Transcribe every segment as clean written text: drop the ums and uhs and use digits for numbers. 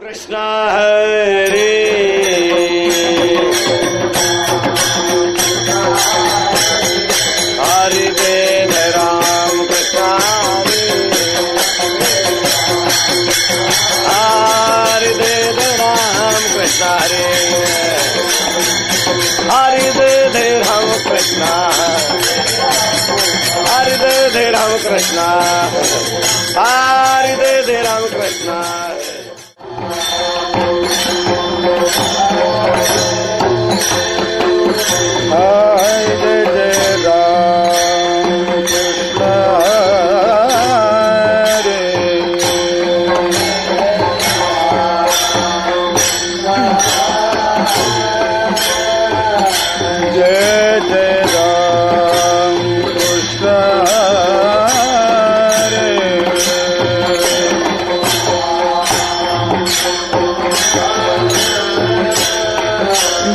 कृष्ण हरे हरे वेद राम कृष्ण हरे वेद राम कृष्ण हरे हरे वेद राम कृष्ण हरे वेद राम कृष्ण हरे वेद राम कृष्ण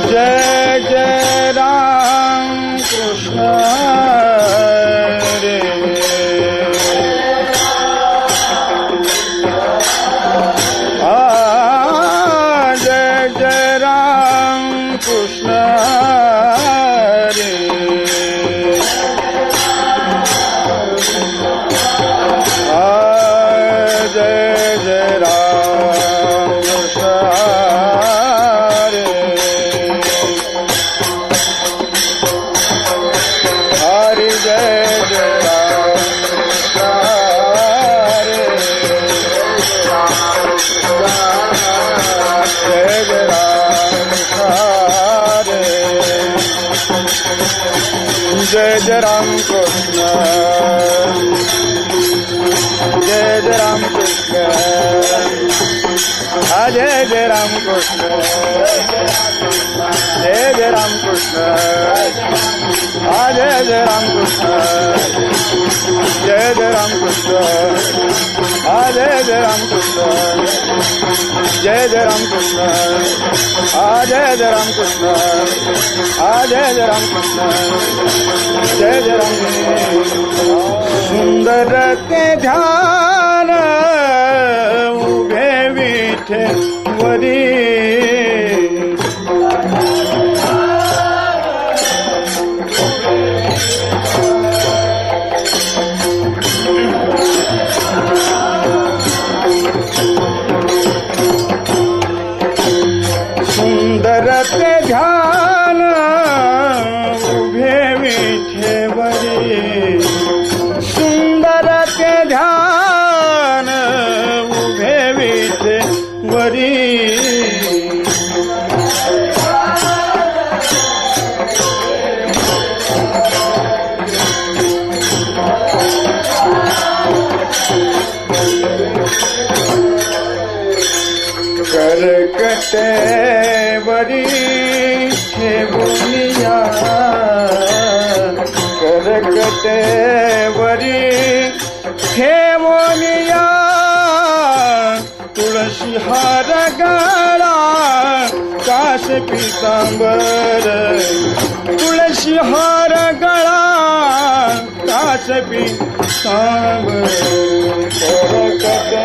जय जय राम कृष्ण जय जय राम कृष्ण जय जय राम कृष्ण जय जय राम कृष्ण जय जय राम कृष्ण जय जय राम कृष्ण जय जय राम कृष्ण जय जय राम कृष्ण जय जय राम कृष्ण जय जय राम कृष्ण जय जय राम सुंदर ते ध्यान उभे विठेवरी सुंदर ते ध्यान उभे विठेवरी सुंदर ते ध्यान उभे विठेवरी करकटे वरी ठेवुनिया करकटे वरी ठेवुनिया तुळशी हार गळा काश पीतांबर तुळशी हार गळा काश पीतांबर करकटे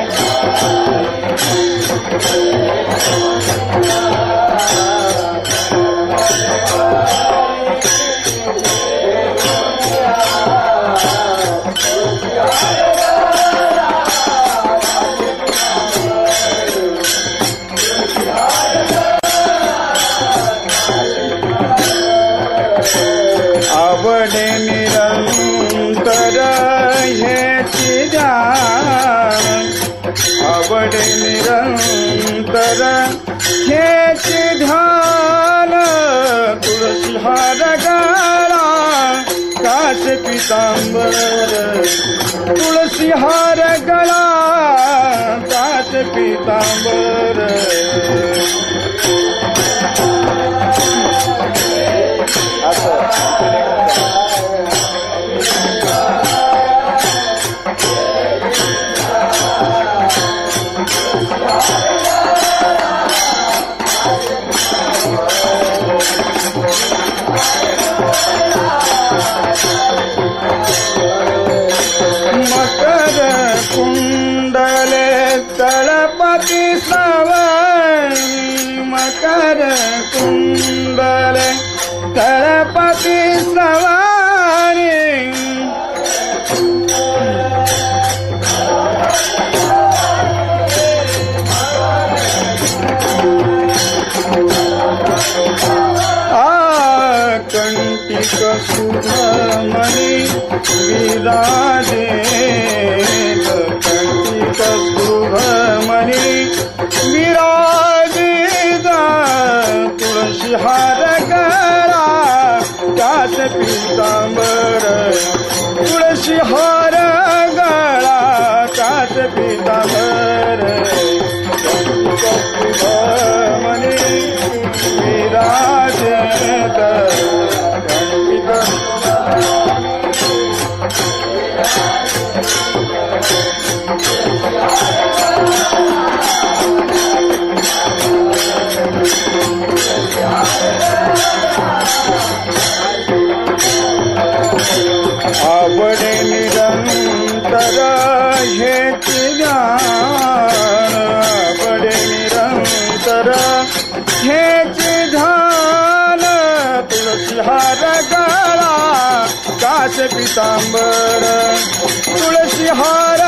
आवडे निरंतर हेची ध्यान आवडे निरंतर हेची ध्यान तुळशी हार गळा काश पीतांबर तुळशी हार गळा काश पीतांबर मकर कुंडले तळपती सवा कुंडले तळपती सवारी कंटिक सुभमणि विराजे कंटिक सुभमणि विराजित तुळशी हार गळा कास पीतांबर तुळशी हार गळा कास पीतांबर कंटिक सुभमणि विराजित आवडे निरंतर हेची ध्यान आवडे निरंतर हेची ध्यान तुळशी हार गळा कास पीतांबर तुळशी हार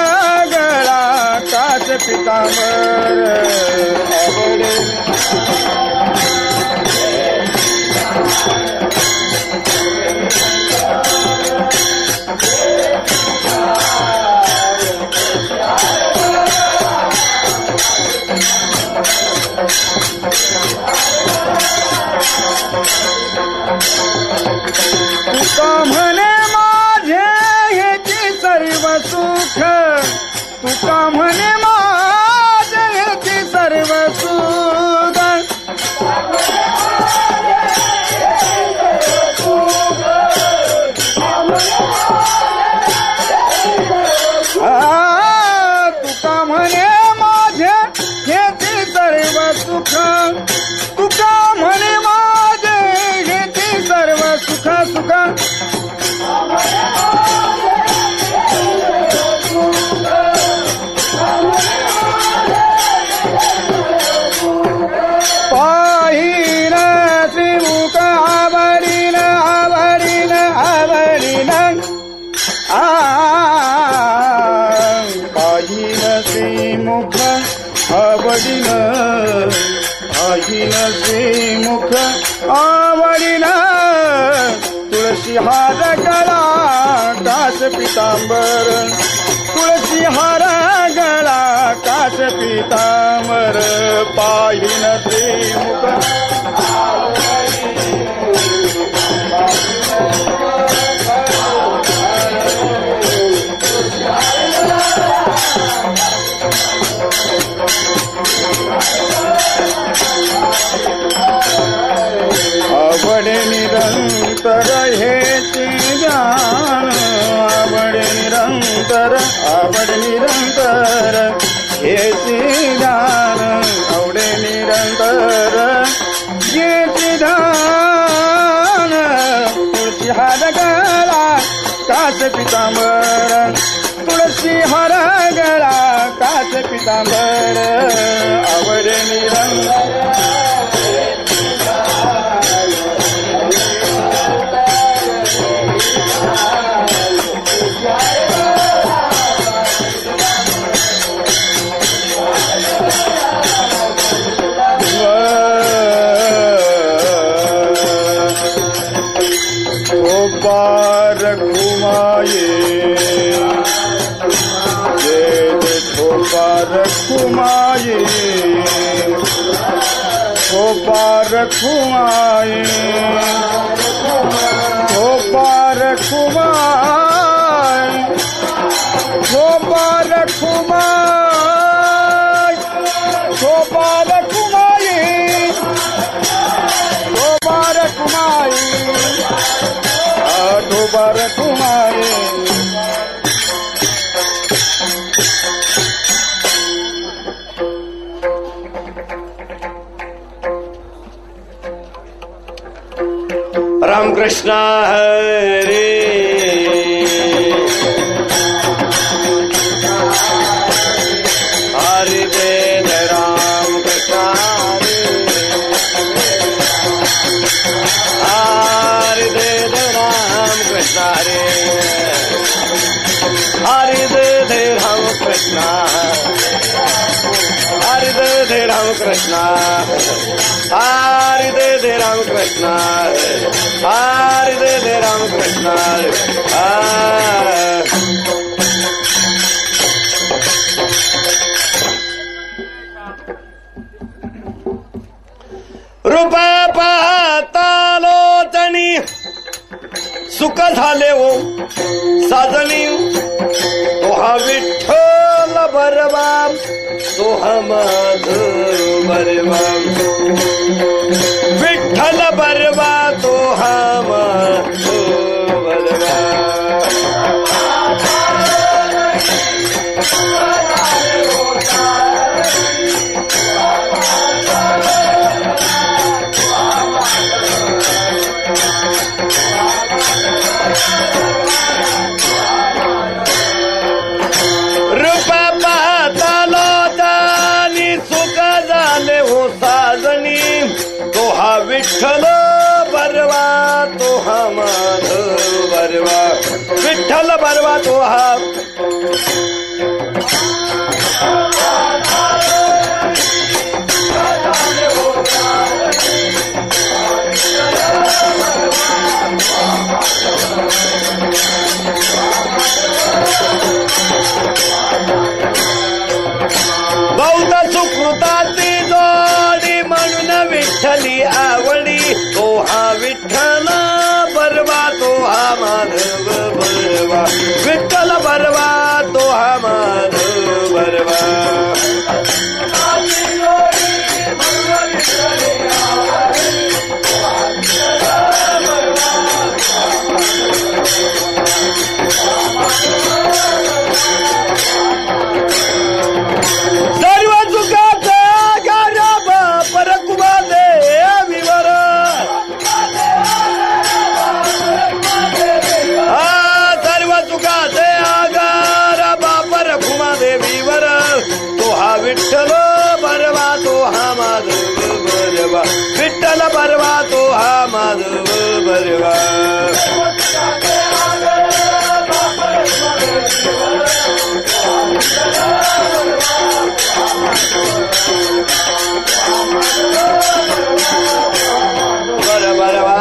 गळा कास पीतांबर आवडे तुका म्हणे माझे हेची सर्व सुख तुका म्हणे माझे हेची सर्व सुख तुका म्हणे माझे हेची सर्व सुख तुका म्हणे माझे हेची सर्व सुख सुख पाहिन श्रीमुख आवडीन आवडीन आवडीन पाहिन श्रीमुख आवडीन पाहिन श्रीमुख आवडीन तुळशी हार गळा कास पीतांबर तुळशी हार गळा कास पीतांबर पाहिन श्रीमुख आवडे निरंतर हेची ध्यान आवडे निरंतर हेची ध्यान आवडे निरंतर हेची ध्यान तुळशी हार गळा कास पीतांबर तुळशी हार गळा कास पीतांबर आवडे निरंतर रखुमाये ये खोपा रखुमाये खोपा रखुमाये खोपा रखुमाये खोपा रखुमाये खोपा रखुमाये खोपा रखुमाये खोपा रखुमाये रामकृष्ण हरे हरे जय रामकृष्ण हरे दे रामकृष्ण हरी दे रामकृष्ण हरी दे रामकृष्ण रूपा पाहता लोचणी सुख झाले हो साजणी तो हा विठ्ठल बरवा तो हा माधव बरवा विठ्ठल बरवा तो हा माधव बरवा विठ्ठल बरवा तो हा माधव बरवा विठ्ठल बरवा तो हा बौद्ध सुकृताची जोडी म्हणून विठ्ठली आवडी तो हा विठ्ठल बरवा तो हा माधव बरवा विठ्ठल बरवा तो हा माधव बरवा सर्व चुकाचा गारबा परकुबा दे विवर सर्व चुकाचे आगारबा परकुबा दे विवर तो हा विठ्ठल बरवा तो हा माधव बरवा विठ्ठल बरवा तो हा माधव बरवा बरवा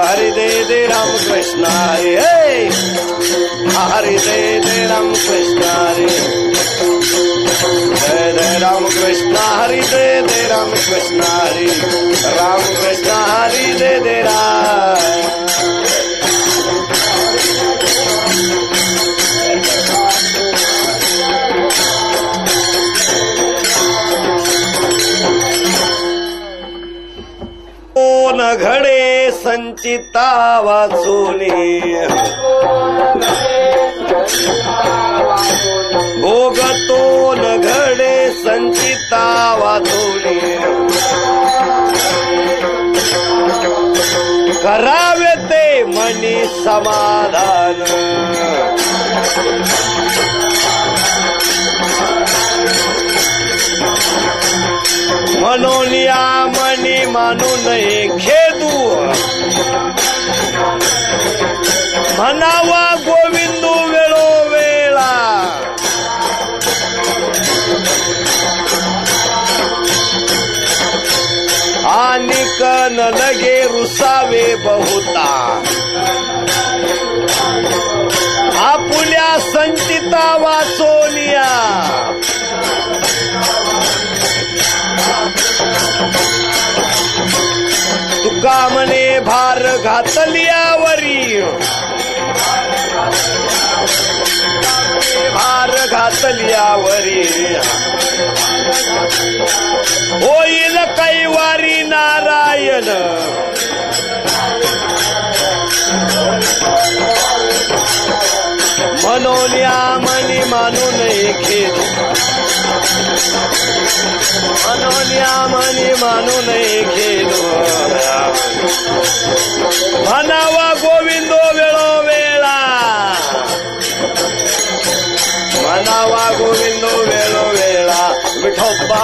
हरि दे रामकृष्ण हरि हरि दे रामकृष्ण हरि दे रामकृष्ण हरि दे रामकृष्ण हरि रामकृष्ण हरि दे राम घडे संचिता वाचोनी भोगतो न घडे संचिता वाचोनी करावे ते मनी समाधान म्हणून या मनी मानू नये खेदू म्हणावा गोविंदू वेळोवेळा आणि कन लगे रुसावे बहुता आपुल्या संचिता वाचोनिया तुका मने भार घातल्यावरी भार घातल्यावरी होईल कैवारी नारायण म्हणून या मनी मानू नये खेद म्हणून या मनी मानू नये खेद म्हणावा गोविंदो वेळोवेळा म्हणावा गोविंदो वेळोवेळा विठोबा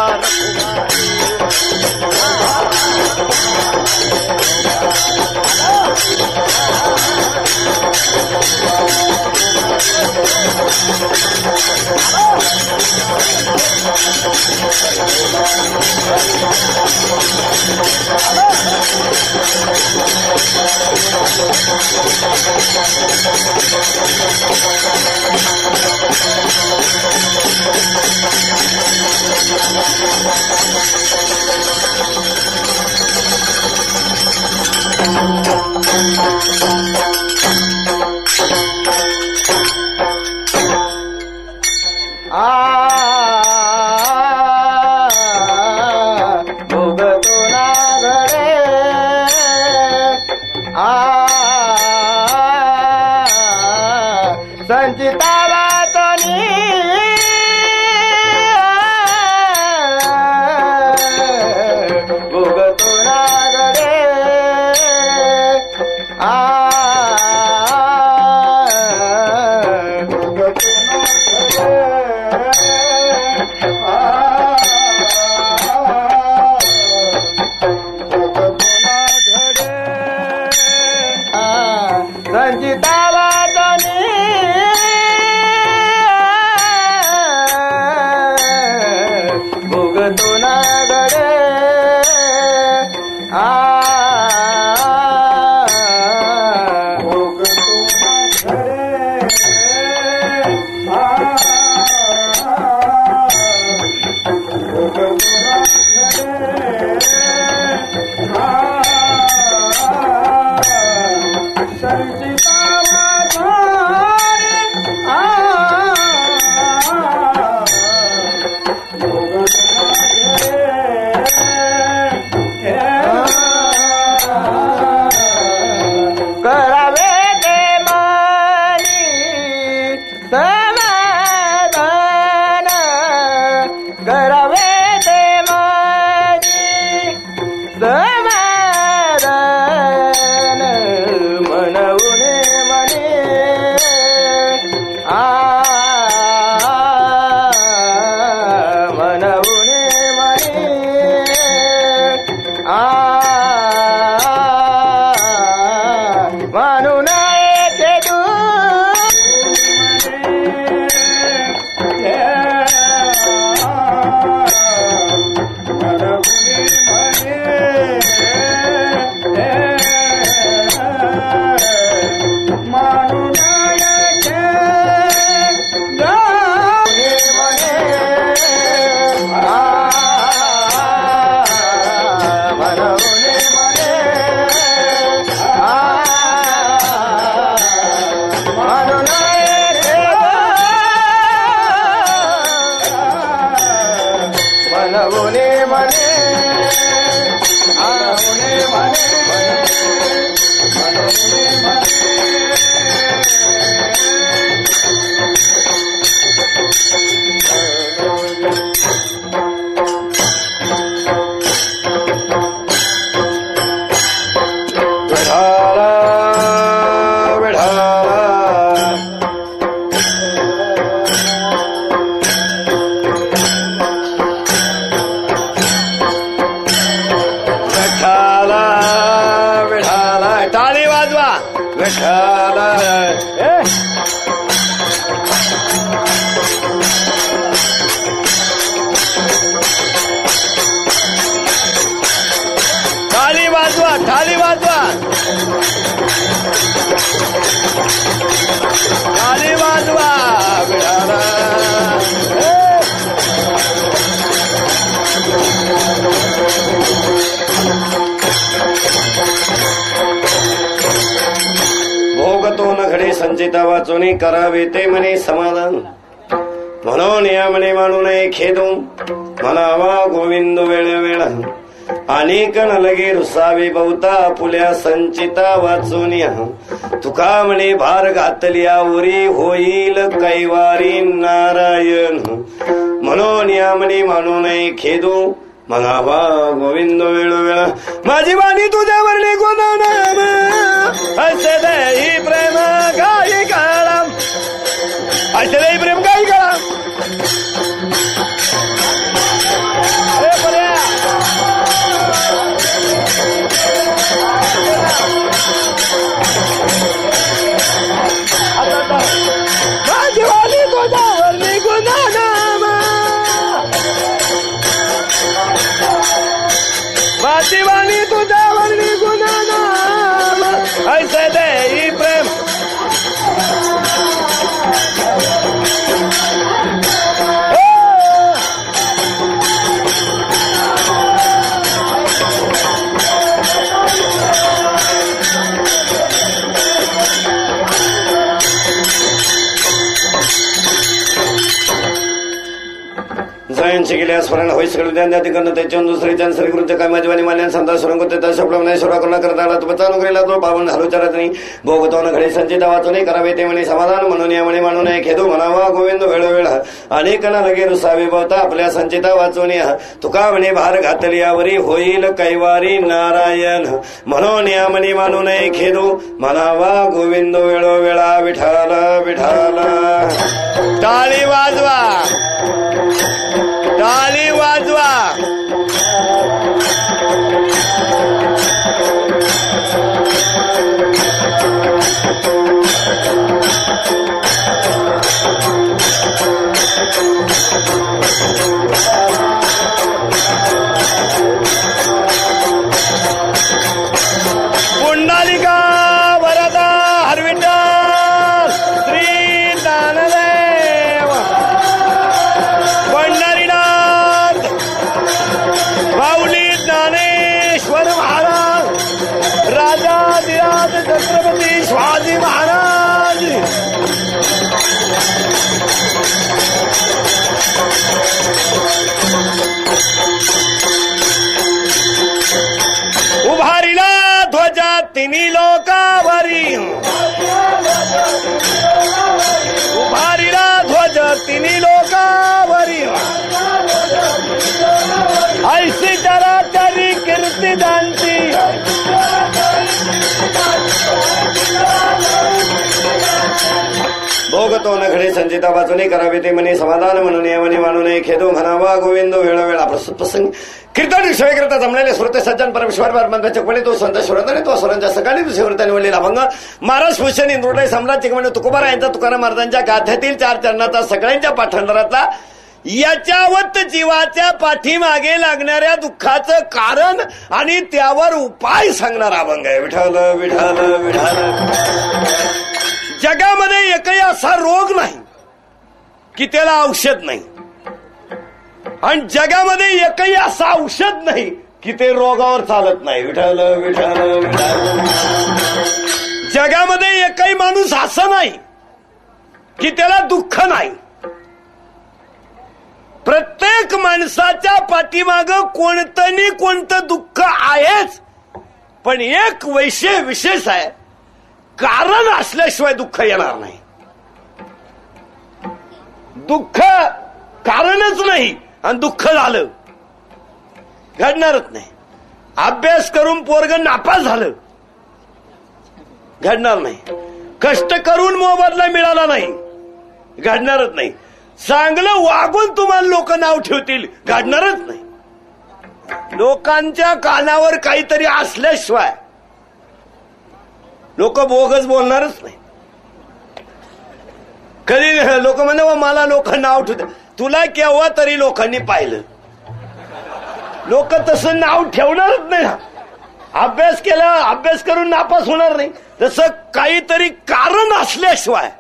संचिता वाचोनी करावे ते म्हणे समाधान म्हणून या म्हणे मानू नये खेदू म्हणावा गोविंद वेळ वेळ अनेक न लगे रुसावे बहुता पुल्या संचिता वाचोनिया तुका म्हणे भार घातल्या उरी होईल कैवारी नारायण म्हणून या म्हणे मानू नये खेदू म्हणावा गोविंद वेळ वेळ माझी वाणी तुझ्यावर निघून नाम असे देही प्रेम काही काळा असे देही प्रेम काही काळा माझी वाणी तुझ्यावर निघून नाम नशिबानी तुझ्या वर्णी गुणनाम ऐसे देई प्रेम जयंशी गेल्या स्मरण होई सगळे उद्यान त्या ठिकाणी त्याच्या दुसरे जन श्री गुरुच्या काय माझीवानी मान्यान समजा सुरंग होते त्या शब्द सेवा करुणा करता आला तुमचा नोकरीला तो पावन हलोचारात नाही भोगतो न घडे संचिता वाचून करावे ते म्हणे समाधान म्हणून या म्हणे मानू नये खेदू म्हणावा गोविंद वेळोवेळ अनेकांना लगे रुसावे भवता आपल्या संचिता वाचून या तुका म्हणे भार घातली यावरी होईल कैवारी नारायण म्हणून या म्हणे मानू नये खेदू म्हणावा गोविंद वेळोवेळा विठाल विठाल टाळी वाजवा टाळी वाजवा पुंडलिका वरदा हरविठ्ठल श्री ज्ञानदेव पंढरीनाथ माऊली ज्ञानेश्वर महाराज राजाधिराज छत्रपती शिवाजी महाराज उभारिला ध्वजा तिन्ही लोकावरी उभारिला ध्वज तिन्ही लोकावरी ऐसी चराचरी कीर्ती दांती भोगतो न घडे संचिता वाचून करावे ते म्हणे समाधान म्हणून या म्हणे मानू नये खेदो म्हणावा गोविंद वेळोवेळा प्रसंग कीर्तन विषय करता जमलेले श्रोते सज्जन परमेश्वर परमात्म्याचे कोणी तो संत श्रोताने तो स्वरांच्या सकाळी दुसऱ्या निवडलेला अभंग महाराज भूषण इंद्रोडे सम्राट चिकमणे तुकोबारा यांचा तुकाराम महाराजांच्या गाथ्यातील 4 चरणाचा सगळ्यांच्या पाठांतरातला याच्यावत जीवाच्या पाठीमागे लागणाऱ्या दुःखाचं कारण आणि त्यावर उपाय सांगणारा अभंग आहे. विठाल विठाल विठाल. जगामध्ये एकही असा रोग नाही की त्याला औषध नाही आणि जगामध्ये एकही असा औषध नाही की ते रोगावर चालत नाही. विठाल विठाल विठाल. जगामध्ये एकही माणूस असं नाही की त्याला दुःख नाही. प्रत्येक माणसाच्या पाठीमाग कोणतं कोणतं दुःख आहेच. पण एक विशेष आहे, कारण असल्याशिवाय दुःख येणार नाही. दुःख कारणच नाही आणि दुःख झालं घडणारच नाही. अभ्यास करून पोरग नापास झालं घडणार नाही. कष्ट करून मोबदला मिळाला नाही घडणारच नाही. चांगलं वागून तुम्हाला लोक नाव ठेवतील घडणारच नाही. लोकांच्या कानावर काहीतरी असल्याशिवाय लोक बोगस बोलणारच नाही. कधी लोक म्हणे मला लोक नाव ठेवतात. तुला केव्हा तरी लोकांनी पाहिलं? लोक तसं नाव ठेवणारच नाही. अभ्यास केला, अभ्यास करून नापास होणार नाही. तसं काहीतरी कारण असल्याशिवाय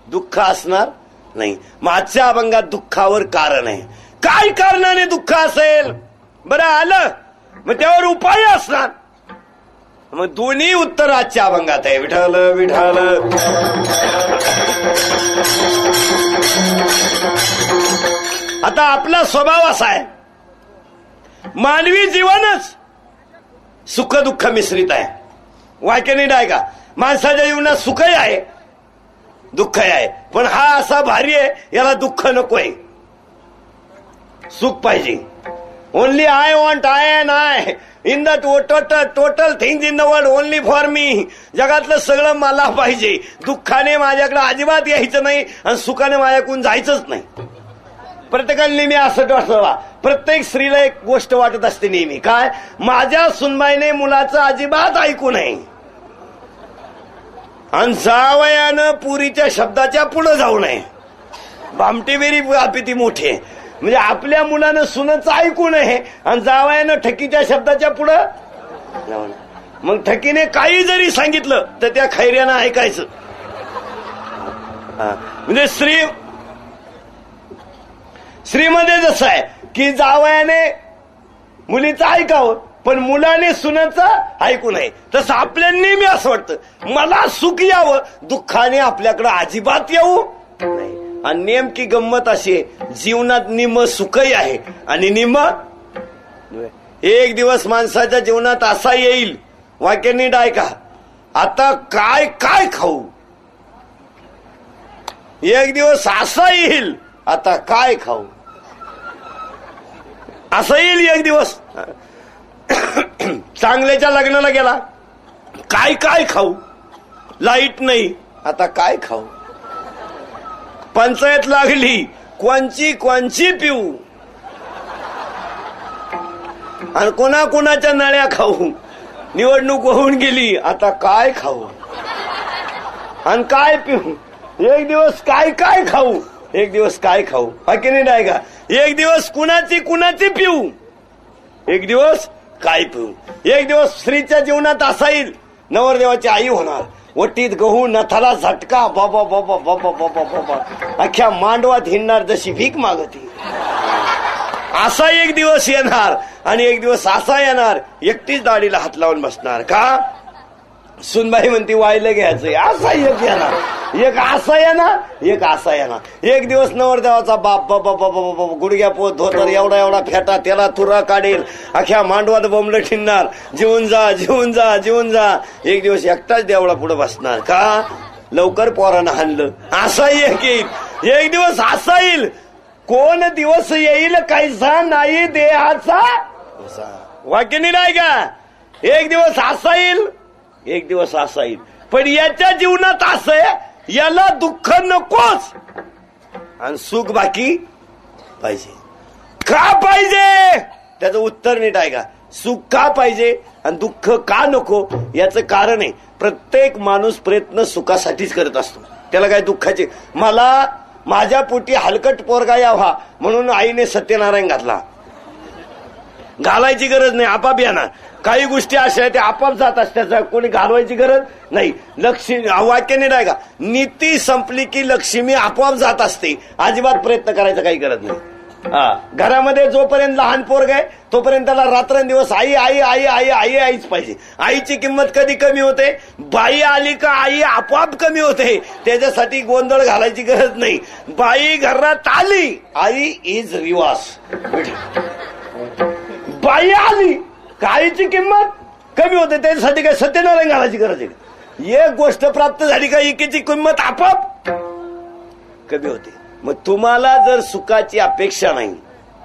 दुःख असणार नाही. मागच्या अभंगात दुःखावर कारण आहे. काय कारणाने दुःख असेल बरं आलं मग त्यावर उपाय असणार. मग दोन्ही उत्तर आजच्या अभंगात आहे. विठाल विठाल. आता आपला स्वभाव असा आहे, मानवी जीवनच सुख दुःख मिश्रित आहे. वाक्य नीट आहे का? माणसाच्या जीवनात सुखही आहे दुःखही आहे. पण हा असा भारी आहे, याला दुःख नकोय, सुख पाहिजे. Only I want I and I in the total things in the world only for me. जगातलं सगळं मला पाहिजे. दुःखाने माझ्याकडे अजिबात यायचं नाही आणि सुखाने माझ्याकडून जायचंच नाही. प्रत्येकाला नेहमी असं वाटतं. प्रत्येक स्त्रीला एक गोष्ट वाटत असते नेहमी, काय? माझ्या सुनबाईने मुलाचं अजिबात ऐकू नये आणि जावयानं पुरीच्या शब्दाच्या पुढे जाऊ नये. भामटी बेरी आपली ती मोठी आहे. म्हणजे आपल्या मुलानं सुनाचं ऐकू नये आणि जावयानं ठकीच्या शब्दाच्या पुढं. मग ठकीने काही जरी सांगितलं तर त्या खैऱ्यानं ऐकायचं. म्हणजे स्त्रीमध्ये जसं आहे की जावयाने मुलीचं ऐकावं पण मुलाने सुनाचं ऐकू नये, तसं आपल्या नेहमी असं वाटतं मला सुख यावं, दुःखाने आपल्याकडे अजिबात येऊ नाही. आणि नेमकी गंमत अशी आहे, जीवनात निम्म सुखही आहे आणि निम्म. एक दिवस माणसाच्या जीवनात असा येईल, वाक्य नीट ऐका, आता काय काय खाऊ. एक दिवस असा येईल, आता काय खाऊ. असं येईल एक दिवस. चांगल्याच्या लग्नाला गेला, काय काय खाऊ. लाईट नाही, आता काय खाऊ. पंचायत लागली, कोणची पिऊ आणि कोणाच्या नळ्या खाऊ. निवडणूक होऊन गेली, आता काय खाऊ आणि काय पिऊ. एक दिवस काय काय खाऊ, एक दिवस काय खाऊ. बाकी नाही का. एक दिवस कुणाची पिऊ, एक दिवस काय पिऊ. एक दिवस स्त्रीच्या जीवनात असा येईल, नवरदेवाची आई होणार, वटीत गहू नथाला झटका, बाबा बाबा बाबा बाबा बाबा, अख्ख्या मांडवात हिंडणार जशी भीक मागती. असा एक दिवस येणार आणि एक दिवस असा येणार, एकटीच दाढीला हात लावून बसणार. का सुनबाई म्हणती वायला घ्यायचंय. असा एक येणार, एक असा येणार, एक असा येणार. एक दिवस नवरदेवाचा बाप बाबा बाबा बाबा गुडघ्या पोत धोतर एवढा फेटा, त्याला तुरा काढेल, अख्ख्या मांडवात बोंबलं ठिणणार, जीवन जा. एक दिवस एकटाच देवळा पुढे बसणार. का लवकर पोरानं हाणलं. असा एक येईल. एक दिवस असा येईल, कोण दिवस येईल कैसा नाही देहाचा. वाक्य नाही का. एक दिवस असा येईल, एक दिवस असा येईल, पण याच्या जीवनात असं आहे, याला दुःख नकोच आणि सुख बाकी पाहिजे. का पाहिजे त्याचं उत्तर नीट आहे का. सुख का पाहिजे आणि दुःख का नको याचं कारण आहे. प्रत्येक माणूस प्रयत्न सुखासाठीच करत असतो. त्याला काय दुःखाचे. मला माझ्या पोटी हलकट पोरगा यावा म्हणून आईने सत्यनारायण घालायची गरज नाही, आपाप येणार. काही गोष्टी अशा आहेत त्या आपाप जात असतात, कोणी घालवायची गरज नाही. लक्ष्मी वाक्याने नाही का, नीती संपली की लक्ष्मी आपोआप जात असते, अजिबात प्रयत्न करायचा काही गरज नाही. घरामध्ये जोपर्यंत लहान पोरग आहे तोपर्यंत त्याला रात्रंदिवस आई आई आई आई आई आईच पाहिजे. आईची किंमत कधी कमी होते, बाई आली का आई आपोआप कमी होते. त्याच्यासाठी गोंधळ घालायची गरज नाही. बाई घरात आली, आई इज रिवास. बाई आली आईची किंमत कमी होते, त्याच्यासाठी काय सत्यनारायण घालायची गरज आहे. एक गोष्ट प्राप्त झाली का एकीची किंमत आपोआप कमी होते. मग तुम्हाला जर सुखाची अपेक्षा नाही,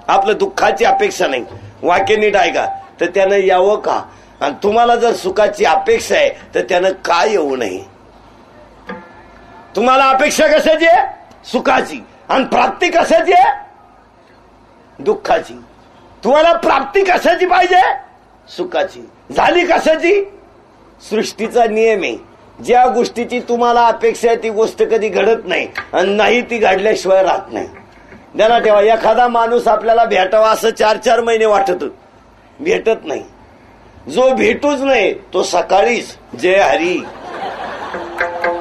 आपलं दुःखाची अपेक्षा नाही, वाक्य नीट आहे का, तर त्यानं यावं का. आणि तुम्हाला जर सुखाची अपेक्षा आहे तर त्यानं काय येऊ नये. तुम्हाला अपेक्षा कशाची आहे, सुखाची, आणि प्राप्ती कशाची आहे, दुःखाची. तुम्हाला प्राप्ती कशाची पाहिजे, सुखाची. झाली कशाची, सृष्टीचा नियम आहे, ज्या गोष्टीची तुम्हाला अपेक्षा आहे ती गोष्ट कधी घडत नाही आणि नाही ती घडल्याशिवाय राहत नाही. ध्यानात ठेवा, एखादा माणूस आपल्याला भेटावा असं 4-4 महिने वाटत, भेटत नाही. जो भेटूच नाही तो सकाळीच जय हरी.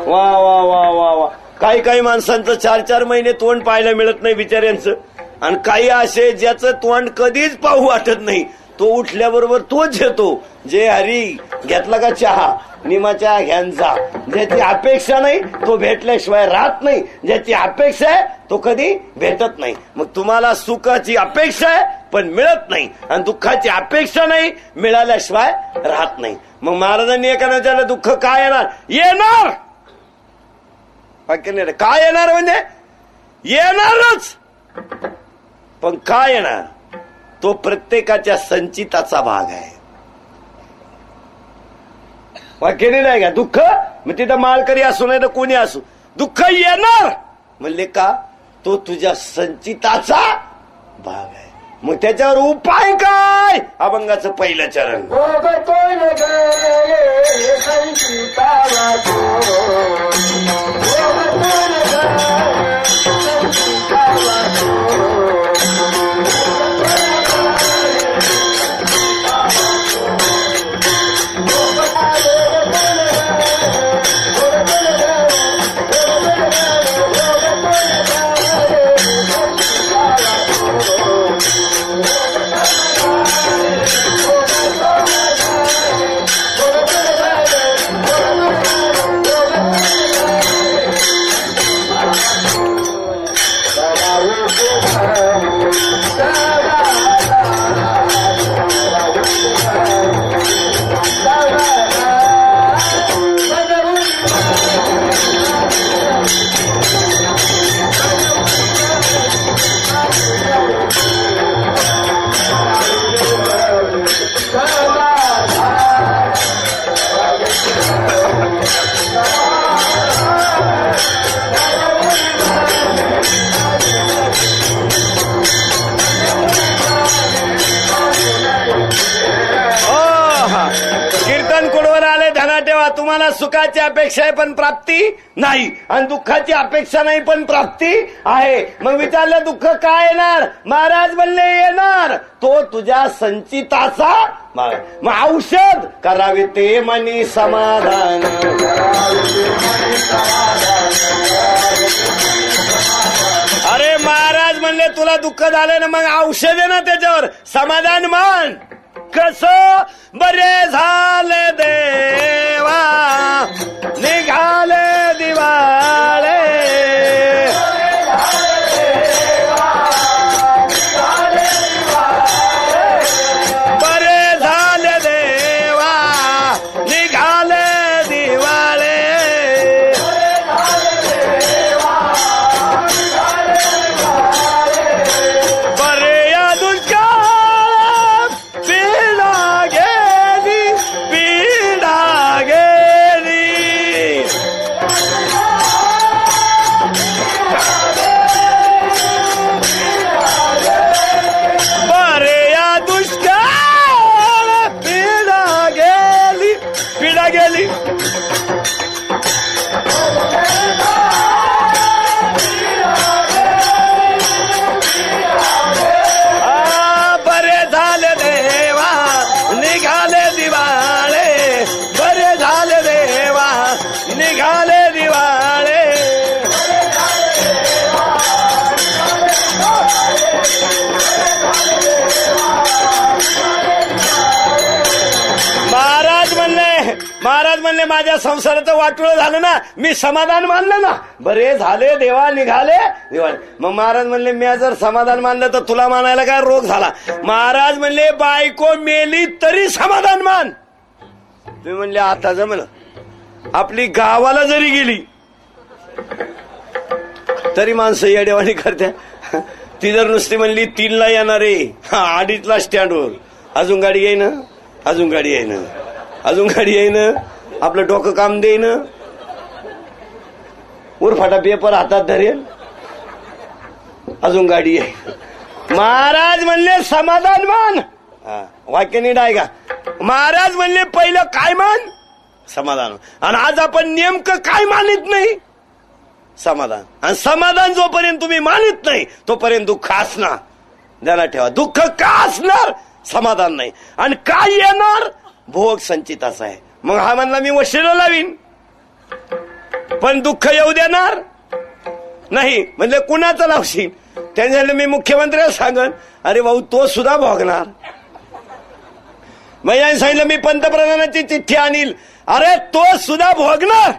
वा वा वा वा वा. काही माणसांचं 4-4 महिने तोंड पाहायला मिळत नाही बिचाऱ्यांचं, आणि काही असे ज्याचं तोंड कधीच पाहू वाटत नाही, तो उठल्याबरोबर तोच येतो जय हरी. घेतला का चहा, निमाच्या घ्यांचा. ज्याची अपेक्षा नाही तो भेटल्याशिवाय राहत नाही, ज्याची अपेक्षा आहे तो कधी भेटत नाही. मग तुम्हाला सुखाची अपेक्षा आहे पण मिळत नाही, आणि दुःखाची अपेक्षा नाही, मिळाल्याशिवाय राहत नाही. मग महाराजांनी एका विचारलं दुःख काय येणार, येणार. वाक्य नाही, काय येणार म्हणजे येणारच, पण काय येणार तो प्रत्येकाच्या संचिताचा भाग आहे. वाक्य नाही का. दुःख मग तिथं माळकरी असू नाही तर कोणी असू, दुःख येणार म्हणले का, तो तुझ्या संचिताचा भाग आहे. मग त्याच्यावर उपाय काय, अभंगाचं पहिलं चरण. तेव्हा तुम्हाला सुखाची अपेक्षा आहे पण प्राप्ती नाही, आणि दुःखाची अपेक्षा नाही पण प्राप्ती आहे. मग विचारलं दुःख काय येणार? महाराज म्हणले येणार तो तुझ्या संचिताचा माग. मग औषध करावे ते मनी समाधान. अरे महाराज म्हणले तुला दुःख झालं ना, मग औषध आहे ना त्याच्यावर, समाधान मान. कसं? बरे झाले देवा निघाले दिवाळे, बरे झाले देवा निघाले दिवाळे, बरे या दुष्काळ पीडा गेली, पीडा गेली. बरे या दुष्काळ पीडा गेली, पीडा गेली. बरे झाले देवा निघाले दिवाळे, बरे झाले देवा निघाले दिवाळे. महाराज म्हणले माझ्या संसाराचं वाटोळं झालं ना, मी समाधान मानलं ना, बरे झाले देवा निघाले दिवाळे. मग महाराज म्हणले मी जर समाधान मानलं तर तुला मानायला काय रोग झाला? महाराज म्हणले बायको मेली तरी समाधान मान. तुम्ही म्हणले आता जमलं, आपली गावाला जरी गेली तरी माणसं येडेवाणी करत्या. ती जर नुसती म्हणली 3ला येणार आहे, 2:30ला स्टँडवर, अजून गाडी येईन, अजून गाडी येईन, अजून गाडी येईन, आपलं डोकं काम देईन, उरफाटा पेपर हातात धरेल, अजून गाडी येईन. महाराज म्हणले समाधान मान. वाक्य नीट आहे का? महाराज म्हणले पहिलं काय मान? समाधान. आणि आज आपण नेमकं काय मानित नाही? समाधान. आणि समाधान जोपर्यंत तुम्ही मानित नाही तोपर्यंत दुःख असणार. ध्यानात ठेवा, दुःख का असणार? समाधान नाही. आणि काय येणार? भोग संचिताचा आहे. मग हा म्हणला मी वशिला लावीन पण दुःख येऊ देणार नाही. म्हणजे कुणाचं लावशील? त्यांनी सांगितलं मी मुख्यमंत्र्याला सांगन. अरे भाऊ तो सुद्धा भोगणार. मग यांनी सांगितलं मी पंतप्रधानाची चिठ्ठी आणील. अरे तो सुद्धा भोगणार.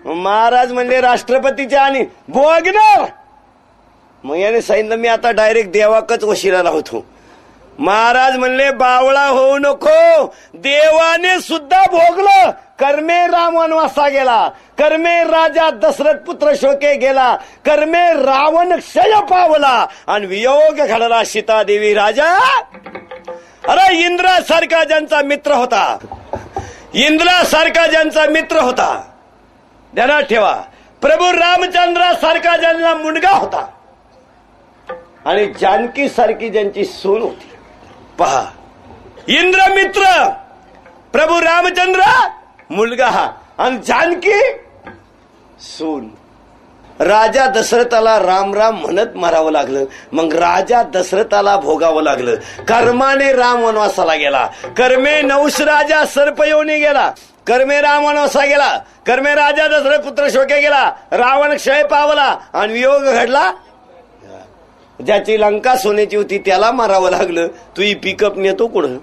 महाराज म्हणले राष्ट्रपतीची आणि भोगणार. मग याने सांगितलं मी आता डायरेक्ट देवाकच वशिला लावतो. महाराज म्हणले बावळा होऊ नको, देवाने सुद्धा भोगलं. कर्मे राम वनवासा गेला, कर्मे राजा दशरथ पुत्र शोके गेला, कर्मे रावण क्षय पावला, आणि वियोग घडला सीता देवी राजा. अरे इंद्रासारखा ज्यांचा मित्र होता, इंद्रासारखा ज्यांचा मित्र होता, ध्यानात ठेवा, प्रभू रामचंद्रासारखा ज्यांना मुलगा होता, आणि जानकी सारखी ज्यांची सून होती. पहा, इंद्र मित्र, प्रभू रामचंद्र मुलगा हा, आणि जानकी सून. राजा दशरथाला राम राम म्हणत मारावं लागलं. मग राजा दशरथाला भोगावं लागलं. कर्माने राम वनवासाला गेला, कर्मे नवस राजा सर्पयोनी गेला, कर्मे राम वनवासा गेला, कर्मे राजा दशरथ पुत्र शोके गेला, रावण क्षय पावला, आणि वियोग घडला. ज्याची लंका सोन्याची होती त्याला मारावं लागलं. तू ही पिकअप नेतो कुठं?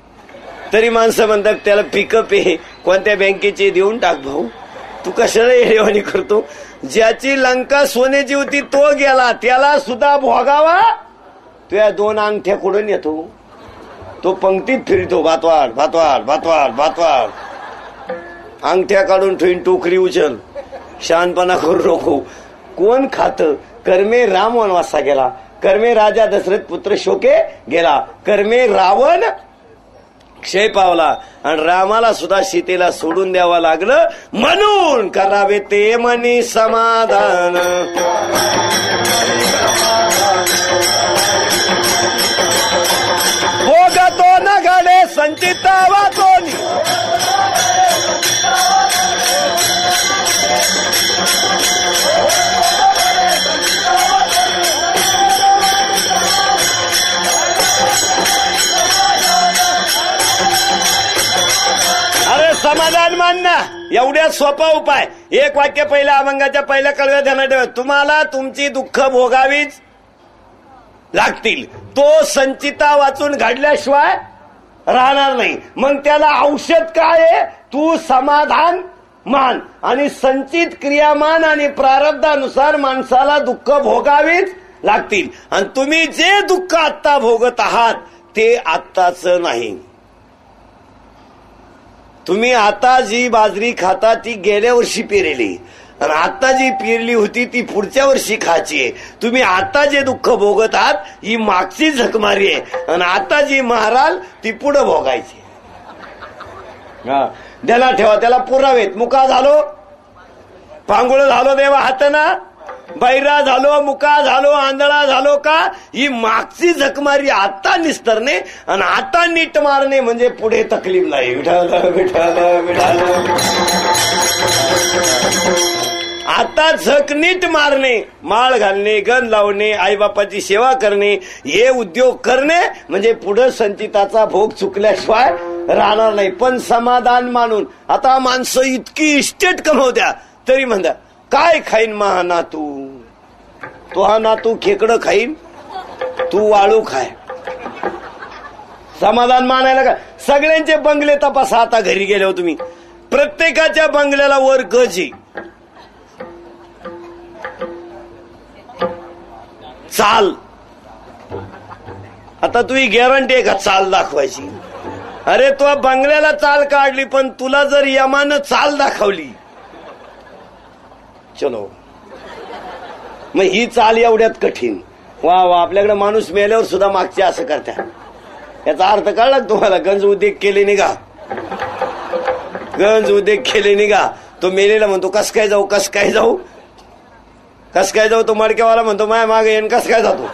तरी माणसं म्हणतात त्याला पिकअप आहे, कोणत्या बँकेचे देऊन टाक भाऊ. तू कशाला येडेवाणी करतो? ज्याची लंका सोन्याची होती तो गेला, त्याला सुद्धा भोगावा. तुझ्या 2 अंगठ्या कुठून येतो? तो पंक्तीत फिरतो, भातवाड भातवाड भातवाड भातवाड. अंगठ्या काढून ठेवून टोकरी उचल. शहाणपणा करू नको. कोण खात? कर्मे राम वनवासा गेला, कर्मे राजा दशरथ पुत्र शोके गेला, कर्मे रावण क्षय पावला, आणि रामाला सुद्धा सीतेला सोडून द्यावं लागलं. म्हणून करावे ते मनी समाधान. भोगतो न घडे संचिता वाचोनी, समाधान मानना एवढ्या सोपा उपाय. एक वाक्य पहिल्या अभंगाच्या पहिल्या कडव्या ध्यानात ठेवा. तुम्हाला तुमची दुःख भोगावीच लागतील. तो संचिता वाचून घडल्याशिवाय राहणार नाही. मग त्याला औषध काय आहे? तू समाधान मान. आणि संचित क्रियामान आणि प्रारब्धानुसार माणसाला दुःख भोगावीच लागतील. आणि तुम्ही जे दुःख आत्ता भोगत आहात ते आत्ताच नाही. तुम्ही आता जी बाजरी खाता ती गेल्या वर्षी पेरेली आणि आता जी पेरली होती ती पुढच्या वर्षी खायची आहे. तुम्ही आता जे दुःख भोगत आहात ही मागची झकमारी आहे आणि आता जी माराल ती पुढे भोगायची. त्याला ठेवा. त्याला पुरावेत. मुका झालो, पांगुळ झालो देवा हातना, बैरा झालो, मुका झालो, आंधळा झालो का, ही मागची झकमारी आता निस्तरणे आणि आता नीट मारणे म्हणजे पुढे तकलीफ नाही. विठाला विठाला विठाला. आता झक नीट मारणे, माळ घालणे, गण लावणे, आईबापाची सेवा करणे हे उद्योग करणे म्हणजे पुढे संचिताचा भोग चुकल्याशिवाय राहणार नाही. पण समाधान मानून आता माणसं इतकी इस्टेट कमवत्या तरी म्हणता काय खाईन महा नातू, तो हा नातू खेकडं खाईन, तू वाळू खाय. समाधान मानायला का? सगळ्यांचे बंगले तपासा आता घरी गेल्यावर तुम्ही. प्रत्येकाच्या बंगल्याला वर गज आहे, चाल. आता तुझी गॅरंटी आहे का चाल दाखवायची? अरे तो बंगल्याला चाल काढली पण तुला जर यमानं चाल दाखवली चलो मग ही चाल एवढ्यात कठीण. वा वा. आपल्याकडे माणूस मेल्यावर सुद्धा मागचे असं करतात. याचा अर्थ कळला तुम्हाला? गंज उद्योग केले निघा, गंज उद्योग केले निघा. तो मेलेला म्हणतो कस काय जाऊ, कस काय जाऊ, कस काय जाऊ. तो मडक्यावाला म्हणतो माया मागे येईन कस काय जातो.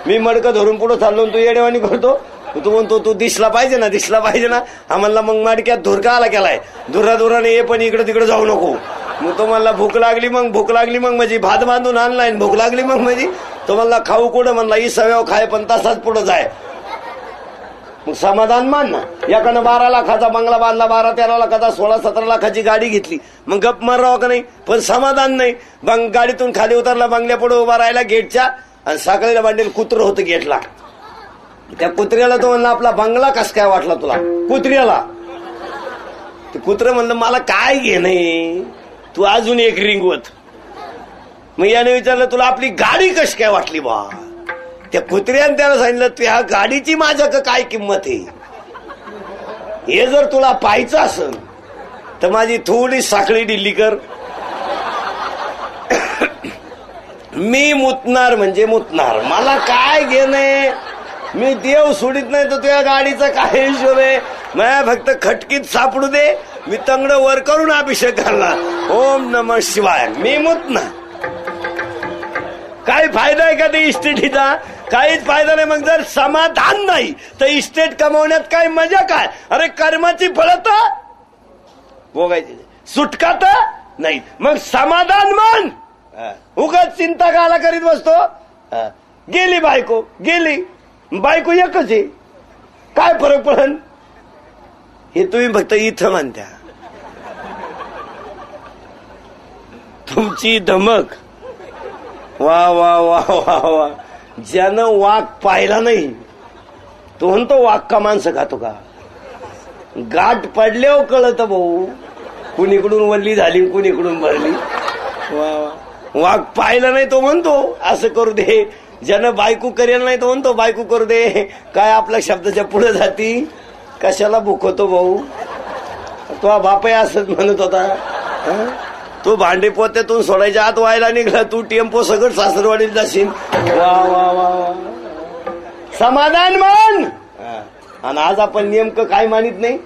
मी मडकं धरून पुढे चाललो तू येडेवानी करतो. तू म्हणतो तू दिसला पाहिजे ना, दिसला पाहिजे ना. आम्हाला मग मडक्यात धुरका आला केलाय, दुरादुराने ये पण इकडे तिकडे जाऊ नको. मग तो म्हणला भूक लागली, मग भूक लागली मग माझी भात बांधून आणलाय. भूक लागली मग माझी तो म्हणला खाऊ कुठं, म्हणला ही सव्याव खाय पण तसाच पुढे जाय. मग समाधान मान ना. याकडनं 12 लाखाचा बंगला बांधला, 12-13 लाखाचा, 16-17 लाखाची गाडी घेतली, मग गप मारावं का नाही? पण समाधान नाही. गाडीतून खाली उतरला, बंगल्या पुढे उभा राहिला गेटच्या आणि साखळीला बांधलेलं कुत्र होतं गेटला. त्या कुत्र्याला तो म्हणला आपला बंगला कस काय वाटला तुला? कुत्र्याला ते कुत्र म्हणलं मला काय घे नाही, तू अजून एक रिंगवत. मग याने विचारलं तुला आपली गाडी कशी काय वाटली बा? त्या कुत्र्याने त्याला सांगितलं त्या गाडीची माझ्या काय किंमत आहे, हे जर तुला पाहायचं असेल तर माझी थोडी साखळी ढिल्ली कर. मी मुतणार म्हणजे मुतणार, मला काय घेणे, मी देव सोडित नाही तर तुझ्या गाडीचा काय हिशोब आहे. मला फक्त खटकीत सापडू दे, मी तंगड वर करून अभिषेक घालला, ओम नमः शिवाय, मी मुतणार. काय फायदा आहे का ते इस्टेटीचा? काहीच फायदा नाही. मग जर समाधान नाही तर इस्टेट कमावण्यात काय मजा काय? अरे कर्माची फळं तर भोगायची, सुटका तर नाही. मग समाधान मान. उगाच चिंता काला करीत बसतो. गेली बायको, गेली बायको एकच आहे, काय फरक पडन? हे तुम्ही फक्त इथं म्हणत्या. तुमची धमक वा वा वा वा वा. ज्यानं वाघ पाहिला नाही तो म्हणतो वाघ का माणसं खातो का? गाठ पडल्यावर कळत भाऊ, कुणीकडून वल्ली झाली कुणीकडून भरली. वा वा. वाघ पाहिला नाही तो म्हणतो असं करू दे. ज्यानं बायको करेल नाही तो म्हणतो बायको करू दे. काय आपल्या शब्दाच्या पुढे जाती, कशाला भुकवतो भाऊ? तो बापही असंच म्हणत होता. तो भांडे पोत्यातून सोडायच्या आत व्हायला निघला, तू टेम्पो सगळं सासरवाडीत जाशील. वा वा वा. समाधान मान. आणि आज आपण नेमकं काय मानित नाही?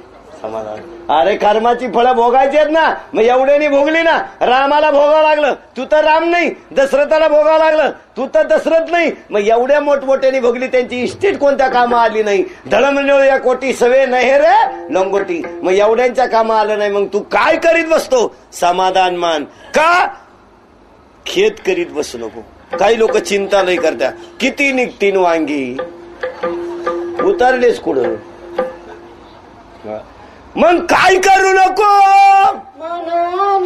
समाधान. अरे कर्माची फळं भोगायची आहेत ना, मग एवढ्याने भोगली ना. रामाला भोगावं लागलं, तू तर राम नाही. दशरथाला भोगावं लागलं, तू तर दशरथ नाही. मग एवढ्या मोठमोठ्याने भोगली, त्यांची इस्टेट कोणत्या कामा आली नाही. धडमण्यो या कोटी सवे नाही रे लंगोटी. मग एवढ्यांच्या कामा आलं नाही, मग तू काय करीत बसतो? समाधान मान. का खेत करीत बसू नको. काही लोक चिंता नाही करता, किती निघतीन वांगी, उतारलेच कुठं. मग काय करू नको म्हणून